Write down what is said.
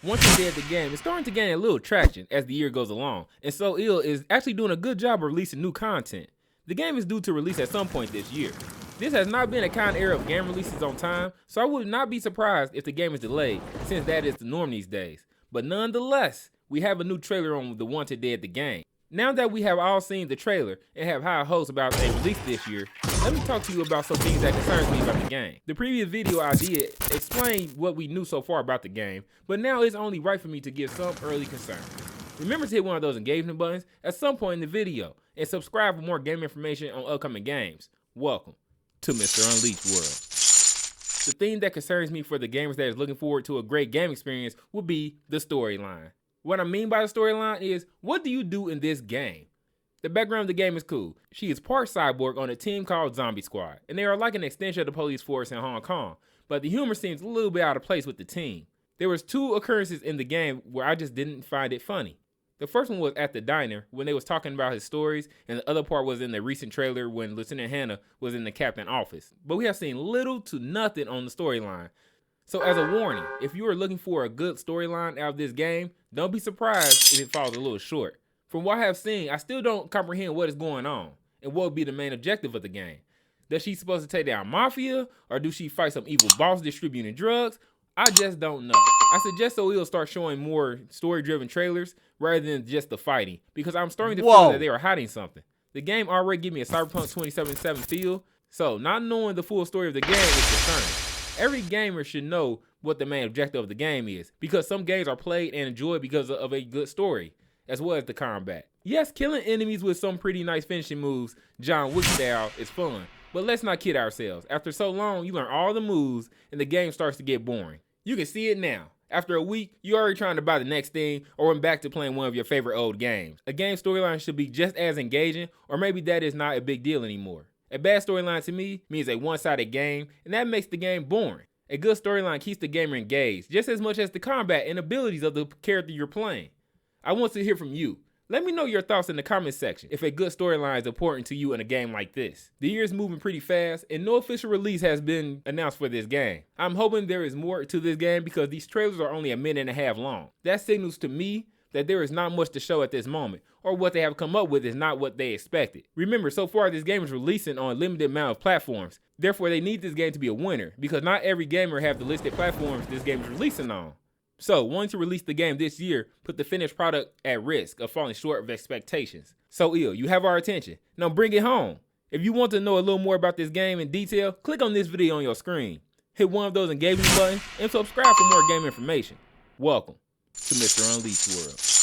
Wanted Dead the game is starting to gain a little traction as the year goes along, and So Ill is actually doing a good job of releasing new content. The game is due to release at some point this year. This has not been a kind era of game releases on time, so I would not be surprised if the game is delayed, since that is the norm these days. But nonetheless, we have a new trailer on the Wanted Dead the game. Now that we have all seen the trailer and have high hopes about a release this year, let me talk to you about some things that concerns me about the game. The previous video I did explained what we knew so far about the game, but now it's only right for me to give some early concerns. Remember to hit one of those engagement buttons at some point in the video, and subscribe for more game information on upcoming games. Welcome to Mr. Unleashed World. The thing that concerns me for the gamers that is looking forward to a great game experience would be the storyline. What I mean by the storyline is, what do you do in this game? The background of the game is cool. She is part cyborg on a team called Zombie Squad, and they are like an extension of the police force in Hong Kong, but the humor seems a little bit out of place with the team. There was 2 occurrences in the game where I just didn't find it funny. The first one was at the diner when they was talking about his stories, and the other part was in the recent trailer when Lieutenant Hannah was in the captain office. But we have seen little to nothing on the storyline. So as a warning, if you are looking for a good storyline out of this game, don't be surprised if it falls a little short. From what I have seen, I still don't comprehend what is going on, and what would be the main objective of the game. Does she supposed to take down Mafia, or do she fight some evil boss distributing drugs? I just don't know. I suggest So Ill start showing more story-driven trailers rather than just the fighting, because I'm starting to feel that they are hiding something. The game already gave me a Cyberpunk 2077 feel, so not knowing the full story of the game is concerning. Every gamer should know what the main objective of the game is, because some games are played and enjoyed because of a good story, as well as the combat. Yes, killing enemies with some pretty nice finishing moves, John Wick style, is fun, but let's not kid ourselves. After so long, you learn all the moves, and the game starts to get boring. You can see it now. After a week, you're already trying to buy the next thing or went back to playing one of your favorite old games. A game storyline should be just as engaging, or maybe that is not a big deal anymore. A bad storyline to me means a one-sided game, and that makes the game boring. A good storyline keeps the gamer engaged, just as much as the combat and abilities of the character you're playing. I want to hear from you. Let me know your thoughts in the comment section if a good storyline is important to you in a game like this. The year is moving pretty fast, and no official release has been announced for this game. I'm hoping there is more to this game because these trailers are only a minute and a half long. That signals to me that there is not much to show at this moment, or what they have come up with is not what they expected. Remember, so far this game is releasing on a limited amount of platforms. Therefore, they need this game to be a winner, because not every gamer have the listed platforms this game is releasing on. So, wanting to release the game this year put the finished product at risk of falling short of expectations. So Ill, you have our attention. Now bring it home. If you want to know a little more about this game in detail, click on this video on your screen. Hit one of those engagement buttons and subscribe for more game information. Welcome to Mr. Unleashed World.